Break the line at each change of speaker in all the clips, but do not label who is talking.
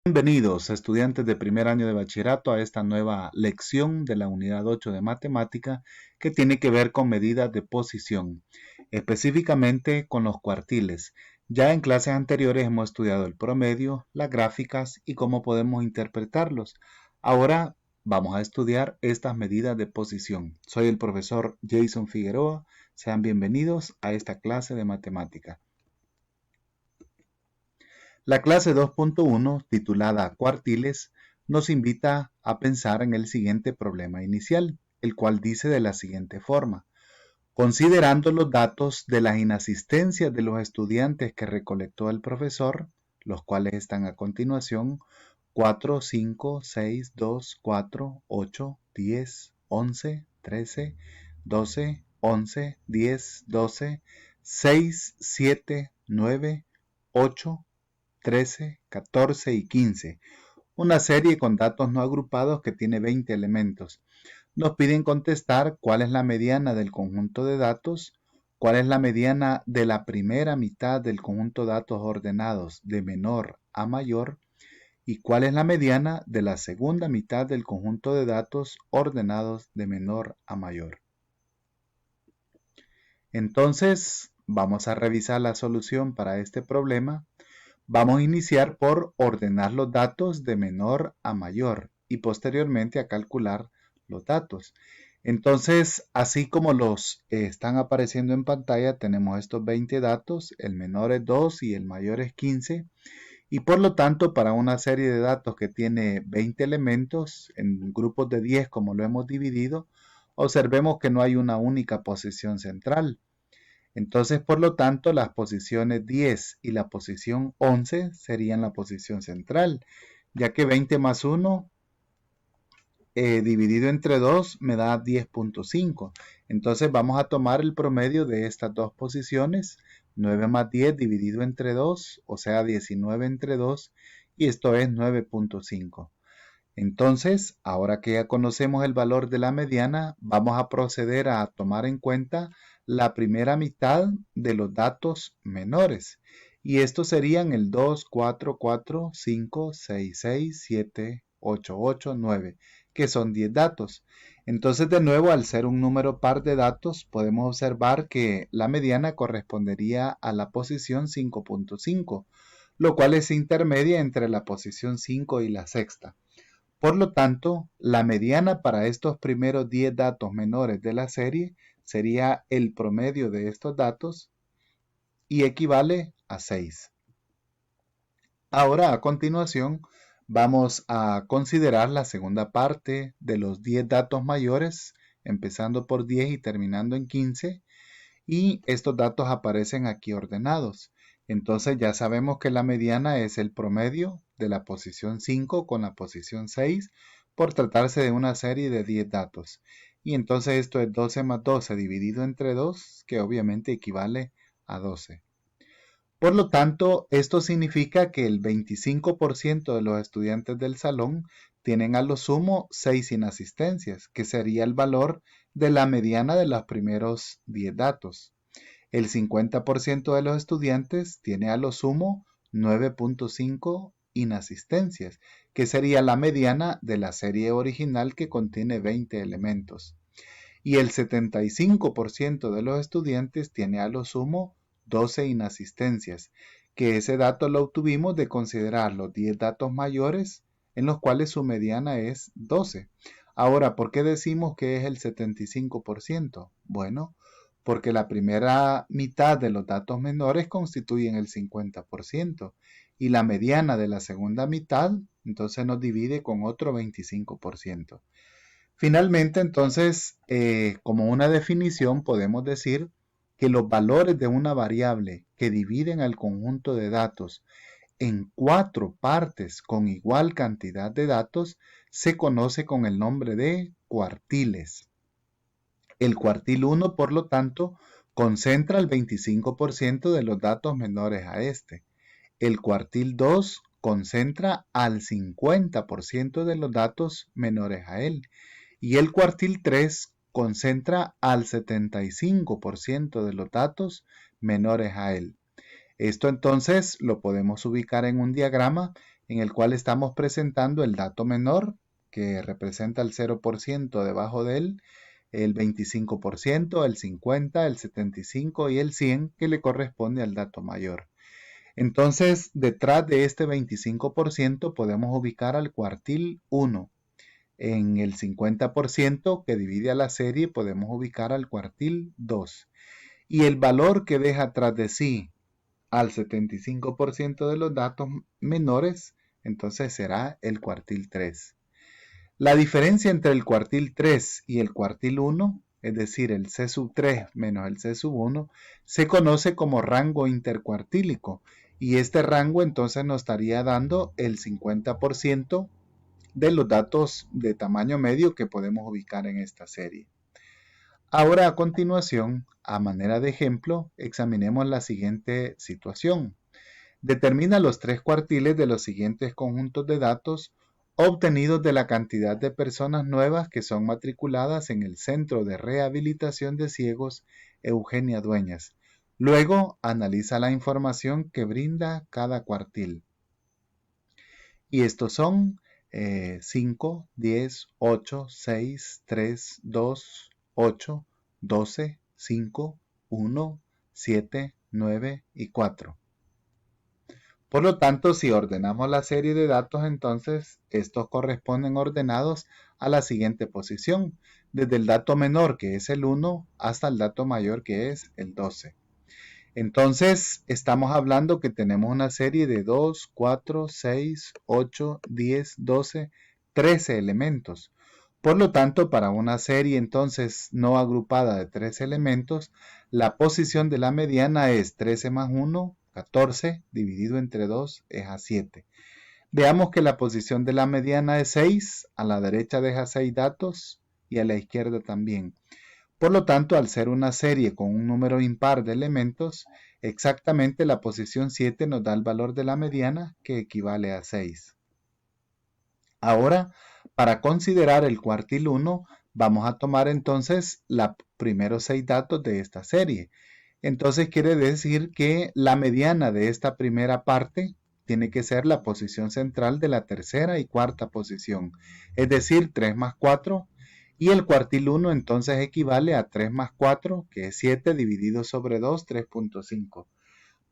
Bienvenidos, estudiantes de primer año de bachillerato, a esta nueva lección de la unidad 8 de matemática que tiene que ver con medidas de posición, específicamente con los cuartiles. Ya en clases anteriores hemos estudiado el promedio, las gráficas y cómo podemos interpretarlos. Ahora vamos a estudiar estas medidas de posición. Soy el profesor Jason Figueroa. Sean bienvenidos a esta clase de matemática. La clase 2.1, titulada Cuartiles, nos invita a pensar en el siguiente problema inicial, el cual dice de la siguiente forma: considerando los datos de las inasistencias de los estudiantes que recolectó el profesor, los cuales están a continuación: 4, 5, 6, 2, 4, 8, 10, 11, 13, 12, 11, 10, 12, 6, 7, 9, 8, 13, 14 y 15. Una serie con datos no agrupados que tiene 20 elementos. Nos piden contestar cuál es la mediana del conjunto de datos, cuál es la mediana de la primera mitad del conjunto de datos ordenados de menor a mayor y cuál es la mediana de la segunda mitad del conjunto de datos ordenados de menor a mayor. Entonces, vamos a revisar la solución para este problema. Vamos a iniciar por ordenar los datos de menor a mayor y posteriormente a calcular los datos. Entonces, así como los están apareciendo en pantalla, tenemos estos 20 datos, el menor es 2 y el mayor es 15. Y por lo tanto, para una serie de datos que tiene 20 elementos en grupos de 10 como lo hemos dividido, observemos que no hay una única posición central. Entonces, por lo tanto, las posiciones 10 y la posición 11 serían la posición central, ya que 20 más 1 dividido entre 2 me da 10.5. Entonces vamos a tomar el promedio de estas dos posiciones, 9 más 10 dividido entre 2, o sea 19 entre 2, y esto es 9.5. Entonces, ahora que ya conocemos el valor de la mediana, vamos a proceder a tomar en cuenta la primera mitad de los datos menores. Y estos serían el 2, 4, 4, 5, 6, 6, 7, 8, 8, 9, que son 10 datos. Entonces, de nuevo, al ser un número par de datos, podemos observar que la mediana correspondería a la posición 5.5, lo cual es intermedia entre la posición 5 y la sexta. Por lo tanto, la mediana para estos primeros 10 datos menores de la serie sería el promedio de estos datos y equivale a 6. Ahora, a continuación, vamos a considerar la segunda parte de los 10 datos mayores, empezando por 10 y terminando en 15, y estos datos aparecen aquí ordenados. Entonces ya sabemos que la mediana es el promedio de la posición 5 con la posición 6 por tratarse de una serie de 10 datos. Y entonces esto es 12 más 12 dividido entre 2, que obviamente equivale a 12. Por lo tanto, esto significa que el 25% de los estudiantes del salón tienen a lo sumo 6 inasistencias, que sería el valor de la mediana de los primeros 10 datos. El 50% de los estudiantes tiene a lo sumo 9.5 inasistencias, que sería la mediana de la serie original que contiene 20 elementos. Y el 75% de los estudiantes tiene a lo sumo 12 inasistencias, que ese dato lo obtuvimos de considerar los 10 datos mayores en los cuales su mediana es 12. Ahora, ¿por qué decimos que es el 75%? Bueno, porque la primera mitad de los datos menores constituyen el 50% y la mediana de la segunda mitad entonces nos divide con otro 25%. Finalmente, entonces, como una definición, podemos decir que los valores de una variable que dividen al conjunto de datos en 4 partes con igual cantidad de datos se conoce con el nombre de cuartiles. El cuartil 1, por lo tanto, concentra el 25% de los datos menores a este. El cuartil 2 concentra al 50% de los datos menores a él. Y el cuartil 3 concentra al 75% de los datos menores a él. Esto entonces lo podemos ubicar en un diagrama en el cual estamos presentando el dato menor, que representa el 0% debajo de él, el 25%, el 50%, el 75% y el 100%, que le corresponde al dato mayor. Entonces, detrás de este 25% podemos ubicar al cuartil 1. En el 50% que divide a la serie podemos ubicar al cuartil 2. Y el valor que deja tras de sí al 75% de los datos menores, entonces será el cuartil 3. La diferencia entre el cuartil 3 y el cuartil 1, es decir, el C3 menos el C1, se conoce como rango intercuartílico, y este rango entonces nos estaría dando el 50% de los datos de tamaño medio que podemos ubicar en esta serie. Ahora, a continuación, a manera de ejemplo, examinemos la siguiente situación. Determina los 3 cuartiles de los siguientes conjuntos de datos obtenidos de la cantidad de personas nuevas que son matriculadas en el Centro de Rehabilitación de Ciegos Eugenia Dueñas. Luego, analiza la información que brinda cada cuartil. Y estos son 5, 10, 8, 6, 3, 2, 8, 12, 5, 1, 7, 9 y 4. Por lo tanto, si ordenamos la serie de datos, entonces estos corresponden ordenados a la siguiente posición, desde el dato menor, que es el 1, hasta el dato mayor, que es el 12. Entonces, estamos hablando que tenemos una serie de 2, 4, 6, 8, 10, 12, 13 elementos. Por lo tanto, para una serie entonces no agrupada de 13 elementos, la posición de la mediana es 13 más 1, 14, dividido entre 2 es a 7. Veamos que la posición de la mediana es 6, a la derecha deja 6 datos y a la izquierda también. Por lo tanto, al ser una serie con un número impar de elementos, exactamente la posición 7 nos da el valor de la mediana, que equivale a 6. Ahora, para considerar el cuartil 1, vamos a tomar entonces los primeros 6 datos de esta serie. Entonces quiere decir que la mediana de esta primera parte tiene que ser la posición central de la tercera y cuarta posición, es decir, 3 más 4, y el cuartil 1 entonces equivale a 3 más 4, que es 7 dividido sobre 2, 3.5.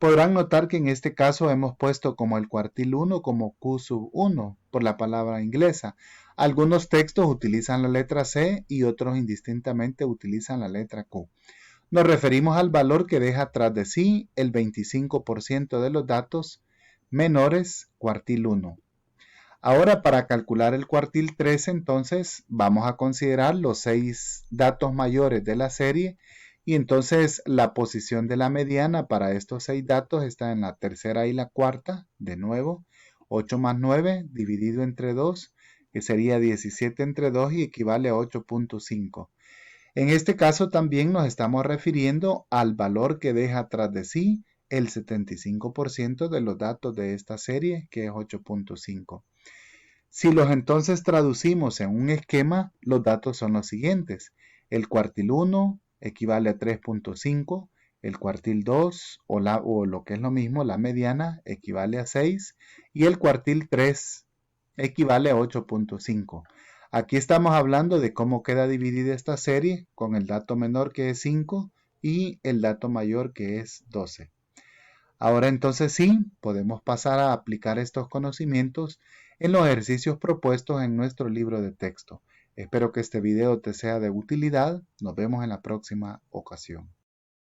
Podrán notar que en este caso hemos puesto como el cuartil 1 como Q1 por la palabra inglesa. Algunos textos utilizan la letra C y otros indistintamente utilizan la letra Q. Nos referimos al valor que deja tras de sí el 25% de los datos menores cuartil 1. Ahora, para calcular el cuartil 3, entonces vamos a considerar los 6 datos mayores de la serie, y entonces la posición de la mediana para estos 6 datos está en la tercera y la cuarta, de nuevo, 8 más 9 dividido entre 2, que sería 17 entre 2 y equivale a 8.5. En este caso también nos estamos refiriendo al valor que deja tras de sí el 75% de los datos de esta serie, que es 8.5. Si los entonces traducimos en un esquema, los datos son los siguientes. El cuartil 1 equivale a 3.5, el cuartil 2 o lo que es lo mismo, la mediana equivale a 6 y el cuartil 3 equivale a 8.5. Aquí estamos hablando de cómo queda dividida esta serie con el dato menor que es 5 y el dato mayor que es 12. Ahora entonces sí, podemos pasar a aplicar estos conocimientos en los ejercicios propuestos en nuestro libro de texto. Espero que este video te sea de utilidad. Nos vemos en la próxima ocasión.